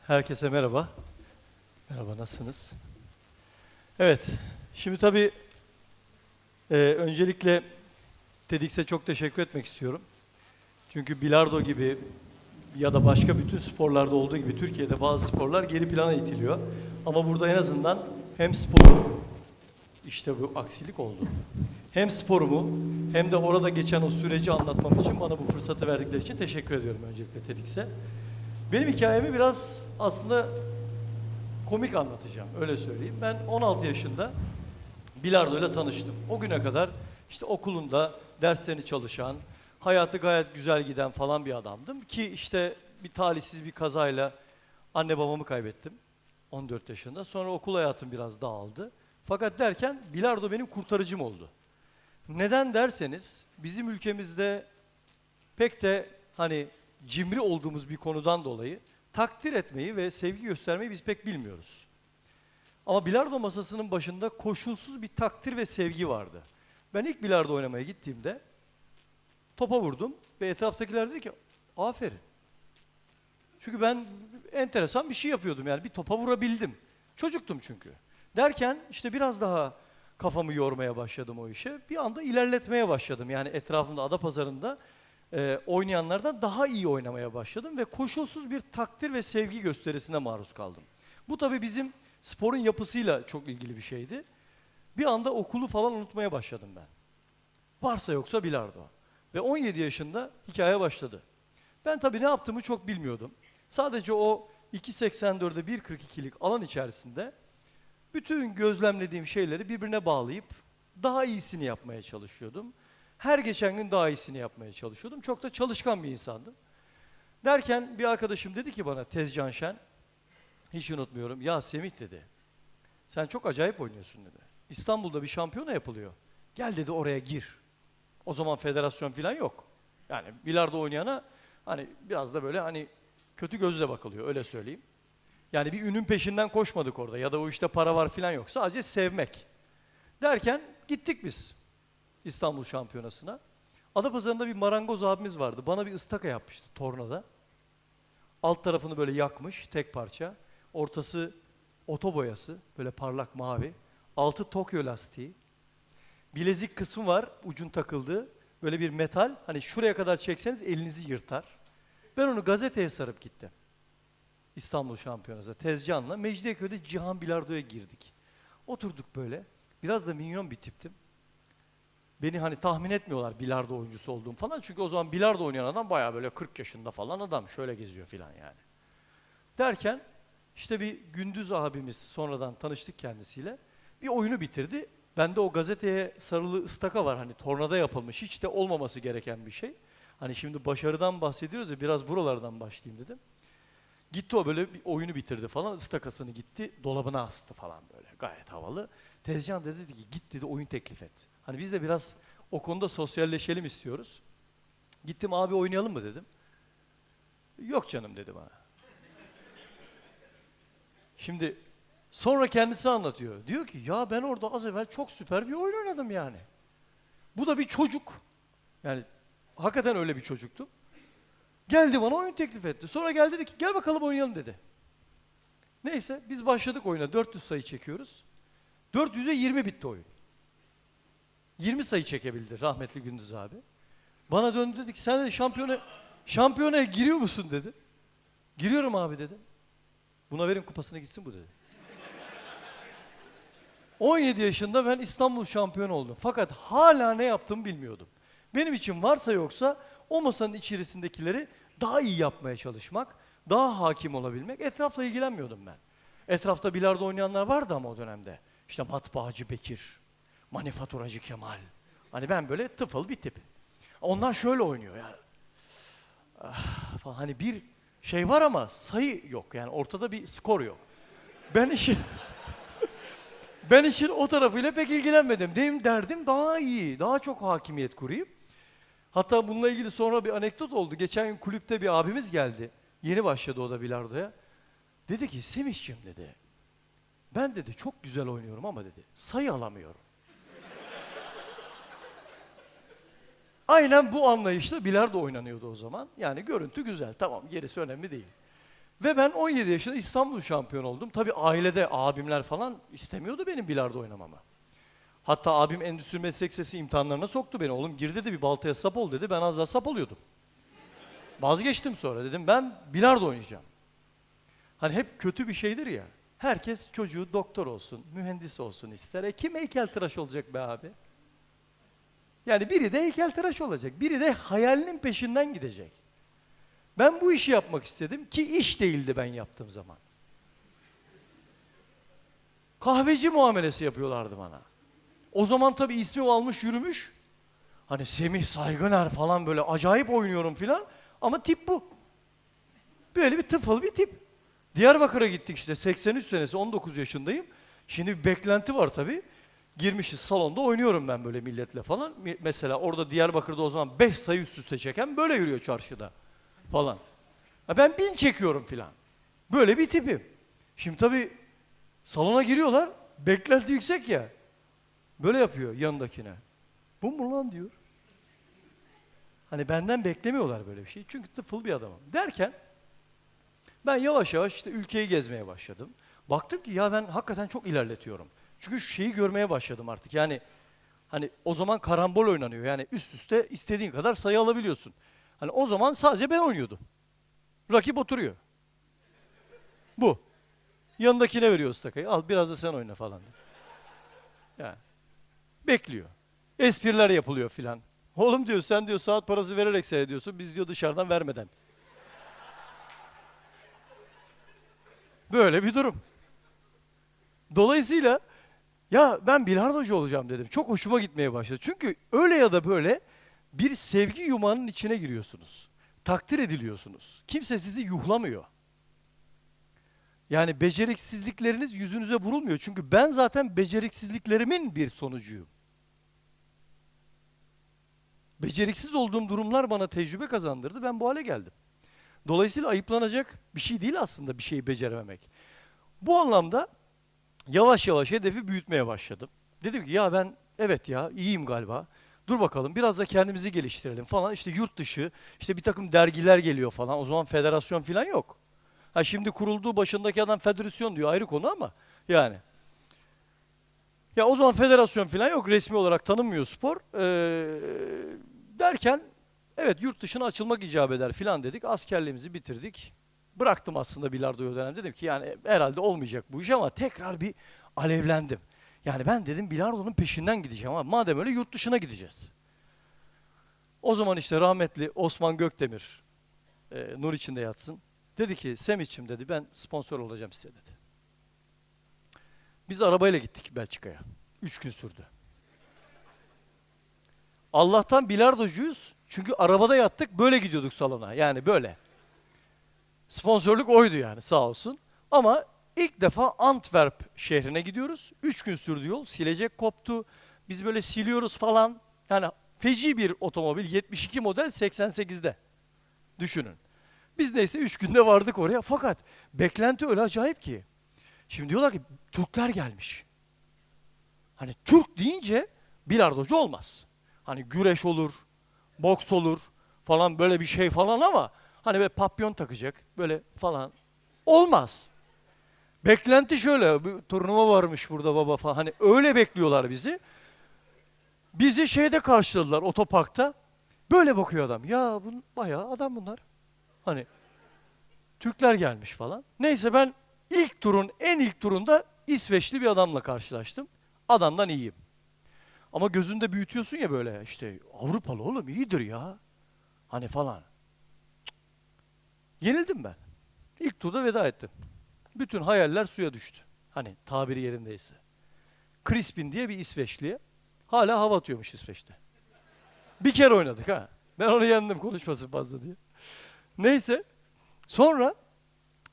Herkese merhaba. Merhaba, nasılsınız? Evet, şimdi tabii öncelikle TEDx'e çok teşekkür etmek istiyorum. Çünkü bilardo gibi ya da başka bütün sporlarda olduğu gibi Türkiye'de bazı sporlar geri plana itiliyor. Ama burada en azından hem sporu, işte bu aksilik oldu. Hem sporumu hem de orada geçen o süreci anlatmam için bana bu fırsatı verdikleri için teşekkür ediyorum öncelikle TEDx'e. Benim hikayemi biraz aslında komik anlatacağım, öyle söyleyeyim. Ben 16 yaşında bilardo ile tanıştım. O güne kadar işte okulunda derslerini çalışan, hayatı gayet güzel giden falan bir adamdım. Ki işte bir talihsiz bir kazayla anne babamı kaybettim 14 yaşında. Sonra okul hayatım biraz dağıldı. Fakat derken bilardo benim kurtarıcım oldu. Neden derseniz bizim ülkemizde pek de hani cimri olduğumuz bir konudan dolayı takdir etmeyi ve sevgi göstermeyi biz pek bilmiyoruz. Ama bilardo masasının başında koşulsuz bir takdir ve sevgi vardı. Ben ilk bilardo oynamaya gittiğimde topa vurdum ve etraftakiler dedi ki aferin. Çünkü ben enteresan bir şey yapıyordum, yani bir topa vurabildim. Çocuktum çünkü. Derken işte biraz daha kafamı yormaya başladım o işe. Bir anda ilerletmeye başladım. Yani etrafımda Adapazarı'nda oynayanlardan daha iyi oynamaya başladım ve koşulsuz bir takdir ve sevgi gösterisine maruz kaldım. Bu tabii bizim sporun yapısıyla çok ilgili bir şeydi. Bir anda okulu falan unutmaya başladım ben. Varsa yoksa bilardo. Ve 17 yaşında hikaye başladı. Ben tabii ne yaptığımı çok bilmiyordum. Sadece o 2.84'e 1.42'lik alan içerisinde bütün gözlemlediğim şeyleri birbirine bağlayıp daha iyisini yapmaya çalışıyordum. Her geçen gün daha iyisini yapmaya çalışıyordum. Çok da çalışkan bir insandım. Derken bir arkadaşım dedi ki bana, Tezcan Şen, hiç unutmuyorum. Ya Semih dedi, sen çok acayip oynuyorsun dedi. İstanbul'da bir şampiyona yapılıyor. Gel dedi oraya gir. O zaman federasyon falan yok. Yani bilardo oynayana hani biraz da böyle hani kötü gözle bakılıyor, öyle söyleyeyim. Yani bir ünün peşinden koşmadık orada ya da o işte para var falan yok. Sadece sevmek. Derken gittik biz İstanbul Şampiyonası'na. Adapazarı'nda bir marangoz abimiz vardı. Bana bir ıstaka yapmıştı tornada. Alt tarafını böyle yakmış, tek parça. Ortası oto boyası, böyle parlak mavi. Altı Tokyo lastiği. Bilezik kısmı var, ucun takıldığı. Böyle bir metal, hani şuraya kadar çekseniz elinizi yırtar. Ben onu gazeteye sarıp gittim. İstanbul Şampiyonası Tezcan'la Mecidiyeköy'de Cihan Bilardo'ya girdik. Oturduk böyle. Biraz da minyon bir tiptim. Beni hani tahmin etmiyorlar bilardo oyuncusu olduğum falan. Çünkü o zaman bilardo oynayan adam bayağı böyle 40 yaşında falan adam. Şöyle geziyor falan yani. Derken işte bir Gündüz abimiz, sonradan tanıştık kendisiyle. Bir oyunu bitirdi. Bende o gazeteye sarılı ıstaka var, hani tornada yapılmış. Hiç de olmaması gereken bir şey. Hani şimdi başarıdan bahsediyoruz ya, biraz buralardan başlayayım dedim. Gitti o böyle bir oyunu bitirdi falan, ıstakasını gitti dolabına astı falan böyle gayet havalı. Tezcan dedi ki git dedi oyun teklif et. Hani biz de biraz o konuda sosyalleşelim istiyoruz. Gittim, abi oynayalım mı dedim. Yok canım dedi bana. Şimdi sonra kendisi anlatıyor. Diyor ki ya ben orada az evvel çok süper bir oyun oynadım yani. Bu da bir çocuk. Yani hakikaten öyle bir çocuktu. Geldi bana oyun teklif etti. Sonra geldi dedi ki gel bakalım oynayalım dedi. Neyse biz başladık oyuna, 400 sayı çekiyoruz. 400'e 20 bitti oyun. 20 sayı çekebildi rahmetli Gündüz abi. Bana döndü dedi ki sen de şampiyonaya giriyor musun dedi. Giriyorum abi dedim. Buna verin kupasını gitsin bu dedi. 17 yaşında ben İstanbul şampiyonu oldum. Fakat hala ne yaptığımı bilmiyordum. Benim için varsa yoksa o masanın içerisindekileri daha iyi yapmaya çalışmak, daha hakim olabilmek. Etrafla ilgilenmiyordum ben. Etrafta bilardo oynayanlar vardı ama o dönemde. İşte matbaacı Bekir, manifaturacı Kemal. Hani ben böyle tıfıl bir tip. Onlar şöyle oynuyor yani. Falan. Hani bir şey var ama sayı yok. Yani ortada bir skor yok. Ben işin ben işin o tarafıyla pek ilgilenmedim. Benim derdim daha iyi, daha çok hakimiyet kurayım. Hatta bununla ilgili sonra bir anekdot oldu. Geçen gün kulüpte bir abimiz geldi. Yeni başladı o da bilardoya. Dedi ki Semih'ciğim dedi, ben dedi çok güzel oynuyorum ama dedi sayı alamıyorum. Aynen bu anlayışla bilardo oynanıyordu o zaman. Yani görüntü güzel, tamam, gerisi önemli değil. Ve ben 17 yaşında İstanbul şampiyonu oldum. Tabii ailede abimler falan istemiyordu benim bilardo oynamamı. Hatta abim endüstri meslek lisesi imtihanlarına soktu beni. Oğlum gir dedi, bir baltaya sap ol dedi. Ben az daha sap oluyordum. Vazgeçtim sonra, dedim ben bilardo oynayacağım. Hani hep kötü bir şeydir ya. Herkes çocuğu doktor olsun, mühendis olsun ister. Kim heykeltıraş olacak be abi? Yani biri de heykeltıraş olacak, biri de hayalinin peşinden gidecek. Ben bu işi yapmak istedim ki iş değildi ben yaptığım zaman. Kahveci muamelesi yapıyorlardı bana. O zaman tabii ismi almış yürümüş. Hani Semih Saygıner falan, böyle acayip oynuyorum filan. Ama tip bu. Böyle bir tıfıl bir tip. Diyarbakır'a gittik işte, 83 senesi, 19 yaşındayım. Şimdi bir beklenti var tabii. Girmişiz salonda, oynuyorum ben böyle milletle falan. Mesela orada Diyarbakır'da o zaman 5 sayı üst üste çeken böyle yürüyor çarşıda falan. Ben 1000 çekiyorum filan. Böyle bir tipim. Şimdi tabii salona giriyorlar, beklenti yüksek ya. Böyle yapıyor yanındakine. Bu mu lan diyor. Hani benden beklemiyorlar böyle bir şey. Çünkü tıfıl bir adamım. Derken ben yavaş yavaş işte ülkeyi gezmeye başladım. Baktım ki ya ben hakikaten çok ilerletiyorum. Çünkü şu şeyi görmeye başladım artık. Yani hani o zaman karambol oynanıyor. Yani üst üste istediğin kadar sayı alabiliyorsun. Hani o zaman sadece ben oynuyordum. Rakip oturuyor. Bu. Yanındakine veriyor takayı. Al biraz da sen oyna falan. Yani bekliyor. Espriler yapılıyor filan. Oğlum diyor, sen diyor saat parası vererek seyrediyorsun. Biz diyor dışarıdan vermeden. Böyle bir durum. Dolayısıyla ya ben bilardocu olacağım dedim. Çok hoşuma gitmeye başladı. Çünkü öyle ya da böyle bir sevgi yumağının içine giriyorsunuz. Takdir ediliyorsunuz. Kimse sizi yuhlamıyor. Yani beceriksizlikleriniz yüzünüze vurulmuyor. Çünkü ben zaten beceriksizliklerimin bir sonucuyum. Beceriksiz olduğum durumlar bana tecrübe kazandırdı. Ben bu hale geldim. Dolayısıyla ayıplanacak bir şey değil aslında bir şeyi becerememek. Bu anlamda yavaş yavaş hedefi büyütmeye başladım. Dedim ki ya ben evet ya iyiyim galiba. Dur bakalım biraz da kendimizi geliştirelim falan. İşte yurt dışı, işte bir takım dergiler geliyor falan. O zaman federasyon falan yok. Ha şimdi kurulduğu başındaki adam federasyon diyor, ayrı konu ama yani. Ya o zaman federasyon falan yok, resmi olarak tanınmıyor spor. Derken evet yurt dışına açılmak icap eder falan dedik. Askerliğimizi bitirdik. Bıraktım aslında bilardoyu o dönem. Dedim ki yani herhalde olmayacak bu iş ama tekrar bir alevlendim. Yani ben dedim bilardonun peşinden gideceğim ama madem öyle yurt dışına gideceğiz. O zaman işte rahmetli Osman Gökdemir, nur içinde yatsın. Dedi ki Semih'ciğim dedi, ben sponsor olacağım size dedi. Biz arabayla gittik Belçika'ya. 3 gün sürdü. Allah'tan bilardocuyuz. Çünkü arabada yattık, böyle gidiyorduk salona. Yani böyle. Sponsorluk oydu yani, sağ olsun. Ama ilk defa Antwerp şehrine gidiyoruz. 3 gün sürdü yol. Silecek koptu. Biz böyle siliyoruz falan. Yani feci bir otomobil. 72 model 88'de. Düşünün. Biz neyse 3 günde vardık oraya. Fakat beklenti öyle acayip ki. Şimdi diyorlar ki Türkler gelmiş. Hani Türk deyince bilardocu olmaz. Hani güreş olur, boks olur falan, böyle bir şey falan ama hani böyle papyon takacak böyle falan olmaz. Beklenti şöyle, bir turnuva varmış burada baba falan. Hani öyle bekliyorlar bizi. Bizi şeyde karşıladılar, otoparkta. Böyle bakıyor adam. Ya bu bayağı adam bunlar. Hani Türkler gelmiş falan. Neyse ben en ilk turunda İsveçli bir adamla karşılaştım. Adamdan iyiyim. Ama gözünde büyütüyorsun ya böyle, işte Avrupalı oğlum iyidir ya. Hani falan. Yenildim ben. İlk turda veda ettim. Bütün hayaller suya düştü. Hani tabiri yerindeyse. Crispin diye bir İsveçliye. Hala hava atıyormuş İsveç'te. Bir kere oynadık ha. Ben onu yendim, konuşmasın fazla diye. Neyse. Sonra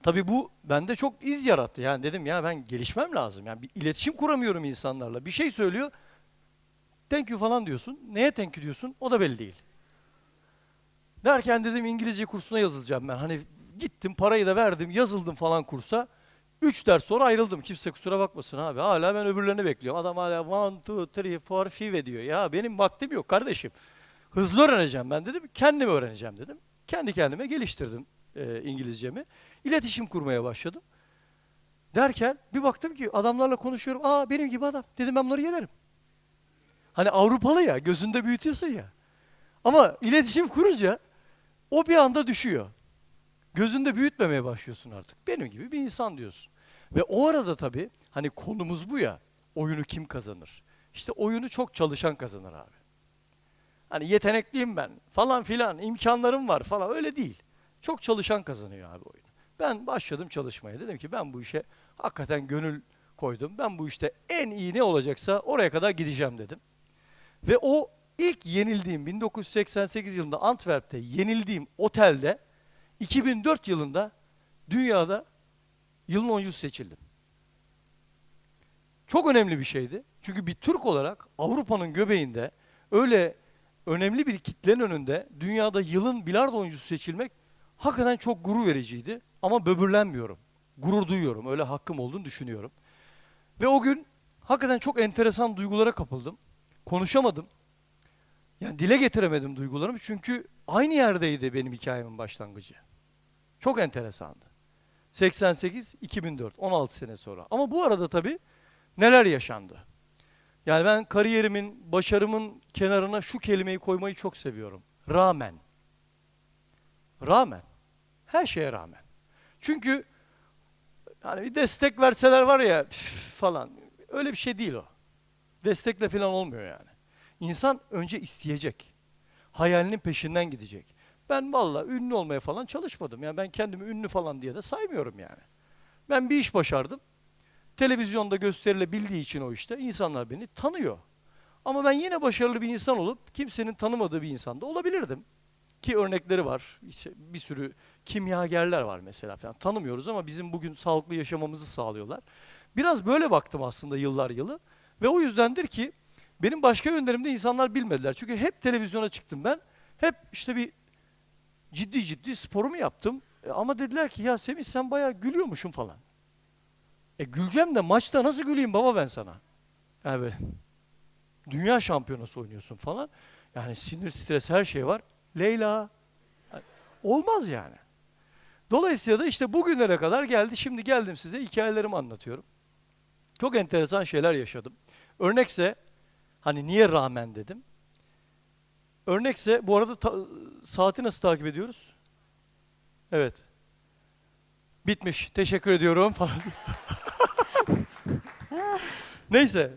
tabii bu bende çok iz yarattı. Yani dedim ya ben gelişmem lazım. Yani bir iletişim kuramıyorum insanlarla. Bir şey söylüyor. Thank you falan diyorsun. Neye thank you diyorsun? O da belli değil. Derken dedim İngilizce kursuna yazılacağım ben. Hani gittim, parayı da verdim, yazıldım falan kursa. 3 ders sonra ayrıldım. Kimse kusura bakmasın abi. Hala ben öbürlerini bekliyorum. Adam hala 1, 2, 3, 4, 5 diyor. Ya benim vaktim yok kardeşim. Hızlı öğreneceğim ben dedim. Kendim öğreneceğim dedim. Kendi kendime geliştirdim. İngilizcemi. İletişim kurmaya başladım. Derken bir baktım ki adamlarla konuşuyorum. Aa benim gibi adam. Dedim ben bunları yenerim. Hani Avrupalı ya, gözünde büyütüyorsun ya. Ama iletişim kurunca o bir anda düşüyor. Gözünde büyütmemeye başlıyorsun artık. Benim gibi bir insan diyorsun. Ve o arada tabii hani konumuz bu ya. Oyunu kim kazanır? İşte oyunu çok çalışan kazanır abi. Hani yetenekliyim ben falan filan, imkanlarım var falan öyle değil. Çok çalışan kazanıyor abi oyunu. Ben başladım çalışmaya. Dedim ki ben bu işe hakikaten gönül koydum. Ben bu işte en iyi ne olacaksa oraya kadar gideceğim dedim. Ve o ilk yenildiğim 1988 yılında Antwerp'te yenildiğim otelde 2004 yılında dünyada yılın oyuncusu seçildim. Çok önemli bir şeydi. Çünkü bir Türk olarak Avrupa'nın göbeğinde öyle önemli bir kitlenin önünde dünyada yılın bilardo oyuncusu seçilmek hakikaten çok gurur vericiydi. Ama böbürlenmiyorum. Gurur duyuyorum. Öyle hakkım olduğunu düşünüyorum. Ve o gün hakikaten çok enteresan duygulara kapıldım. Konuşamadım. Yani dile getiremedim duygularımı çünkü aynı yerdeydi benim hikayemin başlangıcı. Çok enteresandı. 88-2004, 16 sene sonra. Ama bu arada tabii neler yaşandı? Yani ben kariyerimin, başarımın kenarına şu kelimeyi koymayı çok seviyorum. Rağmen. Rağmen. Her şeye rağmen. Çünkü hani bir destek verseler var ya falan. Öyle bir şey değil o. Destekle falan olmuyor yani. İnsan önce isteyecek. Hayalinin peşinden gidecek. Ben vallahi ünlü olmaya falan çalışmadım. Yani ben kendimi ünlü falan diye de saymıyorum yani. Ben bir iş başardım. Televizyonda gösterilebildiği için o işte insanlar beni tanıyor. Ama ben yine başarılı bir insan olup kimsenin tanımadığı bir insan da olabilirdim. Ki örnekleri var. İşte bir sürü kimyagerler var mesela falan. Tanımıyoruz ama bizim bugün sağlıklı yaşamamızı sağlıyorlar. Biraz böyle baktım aslında yıllar yılı. Ve o yüzdendir ki benim başka yönlerimde insanlar bilmediler. Çünkü hep televizyona çıktım ben. Hep işte bir ciddi sporumu yaptım. Ama dediler ki ya Semih sen bayağı gülüyormuşsun falan. Güleceğim de maçta nasıl güleyim baba ben sana? Yani böyle dünya şampiyonası oynuyorsun falan. Yani sinir, stres her şey var. Leyla. Yani olmaz yani. Dolayısıyla da işte bugünlere kadar geldi. Şimdi geldim size hikayelerimi anlatıyorum. Çok enteresan şeyler yaşadım. Örnekse hani niye rağmen dedim. Örnekse bu arada saati nasıl takip ediyoruz? Evet. Bitmiş. Teşekkür ediyorum falan. Neyse.